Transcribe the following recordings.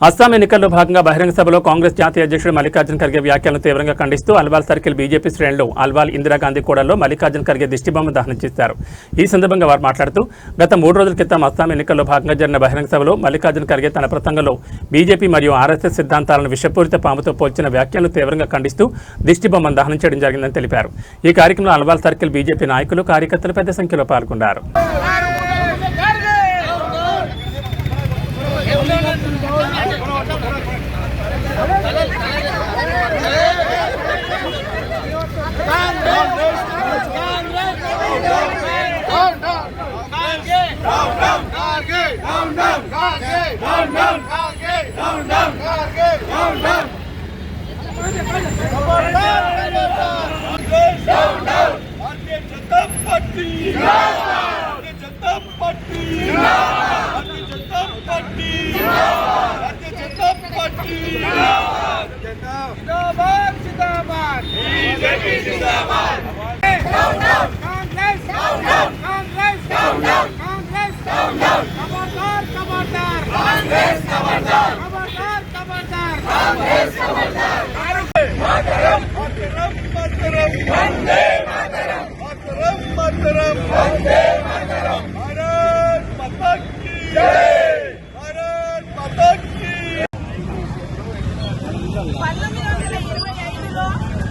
అస్సాం ఎన్నికల్లో భాగంగా బహిరంగ సభలో కాంగ్రెస్ జాతీయ అధ్యక్షుడు మల్లికార్జున ఖర్గే వ్యాఖ్యలను తీవ్రంగా ఖండిస్తూ అల్వాల్ సర్కిల్ బీజేపీ శ్రేణులు అల్వాల్ ఇందిరాగాంధీ కూడల్లో మల్లికార్జున ఖర్గే దిష్టిబొమ్మ దహనం చేశారు. ఈ సందర్భంగా వారు మాట్లాడుతూ గత 3 రోజుల క్రితం అస్సాం ఎన్నికల్లో భాగంగా జరిగిన బహిరంగ సభలో మల్లికార్జున ఖర్గే తన ప్రసంగంలో బీజేపీ మరియు ఆర్ఎస్ఎస్ సిద్ధాంతాలను విషపూరిత పాముతో పోల్చిన వ్యాఖ్యలను తీవ్రంగా ఖండిస్తూ దిష్టిబొమ్మను దహనం చేయడం జరిగిందని తెలిపారు. ఈ కార్యక్రమంలో అల్వాల్ సర్కిల్ బీజేపీ నాయకులు కార్యకర్తలు పెద్ద సంఖ్యలో పాల్గొన్నారు.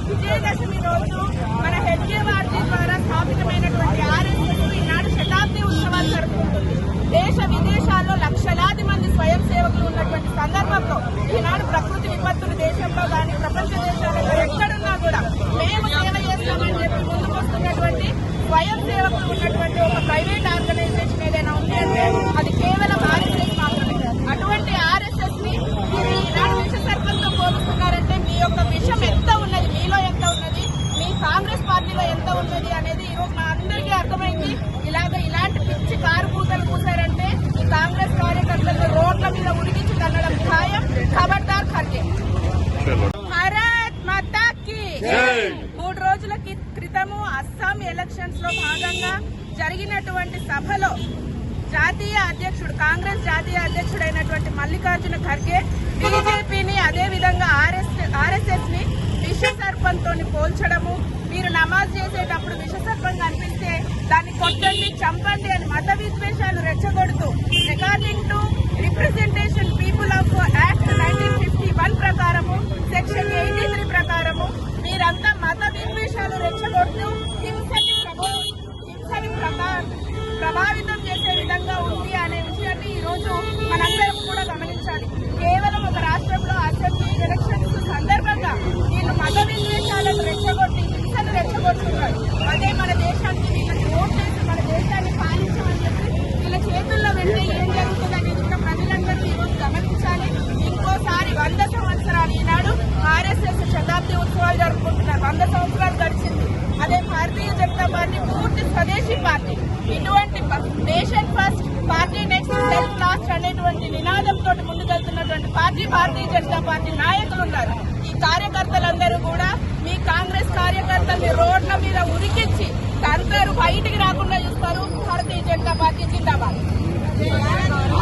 విజయదశమి రోజు మన హెడ్గేవార్జీ ద్వారా స్థాపితమైనటువంటి ఆర్ఎస్ఎస్ ఈనాడు శతాబ్ది ఉత్సవాలు జరుపుకుంటుంది. దేశ విదేశాల్లో లక్షలాది మంది స్వయం సేవకులు ఉన్నటువంటి సందర్భంలో ఈనాడు ప్రకృతి విపత్తులు దేశంలో కానీ ప్రపంచ దేశాలలో ఎక్కడున్నా కూడా మేము సేవ చేస్తామని చెప్పి ముందుకు వస్తున్నటువంటి స్వయం సేవకులు ఉన్నటువంటి ఒక ప్రైవేట్ ఆర్గనైజేషన్ ఏదైనా ఉంది అంటే అది కేవలం ఆర్ఎస్ఎస్ మాత్రమే. అటువంటి ఆర్ఎస్ఎస్ ని ఈనాడు విష సర్పంతో పోలుస్తున్నారంటే మీ యొక్క విషం ఎంత ఉన్నది, మీలో ఎంత ఉన్నది, మీ కాంగ్రెస్ పార్టీలో ఎంత ఉన్నది అనేది ఈరోజు మా అందరికీ అర్థమైంది. ఇలాంటి పిచ్చి కారు పూతలు పూసారంటే ఈ కాంగ్రెస్ కార్యకర్తలను రోడ్ల మీద ఉరిగించి తన్నడం ఖాయం. ఖబర్దార్ ఖర్గే. భారత్ మాతా కీ. 3 రోజుల క్రితము అస్సాం ఎలక్షన్స్ లో భాగంగా జరిగినటువంటి సభలో కాంగ్రెస్ జాతీయ అధ్యక్షుడైనటువంటి మల్లికార్జున ఖర్గే బీజేపీని అదేవిధంగా ఆర్ఎస్ఎస్ ని విష సర్పంతో పోల్చడము, మీరు నమాజ్ చేసేటప్పుడు విష సర్పం కనిపిస్తే దాన్ని కొట్టండి, చంపండి అని మత విద్వేషాలు రెచ్చగొడుతూ according to representation people of act 1951 ప్రకారము సెక్షన్ 83 ప్రకారము మీరంతా మత విద్వేషాలు రెచ్చగొడుతూ హింసని ప్రభావితం చేసే విధంగా ఉంది అనే విషయాన్ని ఈ రోజు మనందరం కూడా గమనించాలి. కేవలం ఒక రాష్ట్రంలో అసెంబ్లీ ఎలక్షన్స్ సందర్భంగా వీళ్ళు మత విద్వేషాలను రెచ్చగొట్టి హింసను రెచ్చగొడుతున్నారు. అదే మన దేశానికి వీళ్ళకి ఓట్లేసి మన దేశాన్ని పాలించమని చెప్పి వీళ్ళ చేతుల్లో వెళ్తే ఏం జరుగుతుందనేది కూడా ప్రజలందరూ ఈరోజు గమనించాలి. ఇంకోసారి 100 సంవత్సరాలు ఈనాడు ఆర్ఎస్ఎస్ శతాబ్ది ఉత్సవాలు జరుపుకుంటున్నారు. 100 సంవత్సరాలు గడిచింది. అదే భారతీయ జనతా పార్టీ పూర్తి స్వదేశీ పార్టీ. ఇటువంటి nation first party next self last అనేటువంటి నినాదంతో ముందుకెళ్తున్నటువంటి పార్టీ భారతీయ జనతా పార్టీ నాయకులు ఉన్నారు. ఈ కార్యకర్తలందరూ కూడా మీ కాంగ్రెస్ కార్యకర్తల్ని రోడ్ల మీద ఉరికించి అందరూ బయటికి రాకుండా చూస్తారు. భారతీయ జనతా పార్టీ జిందాబాద్.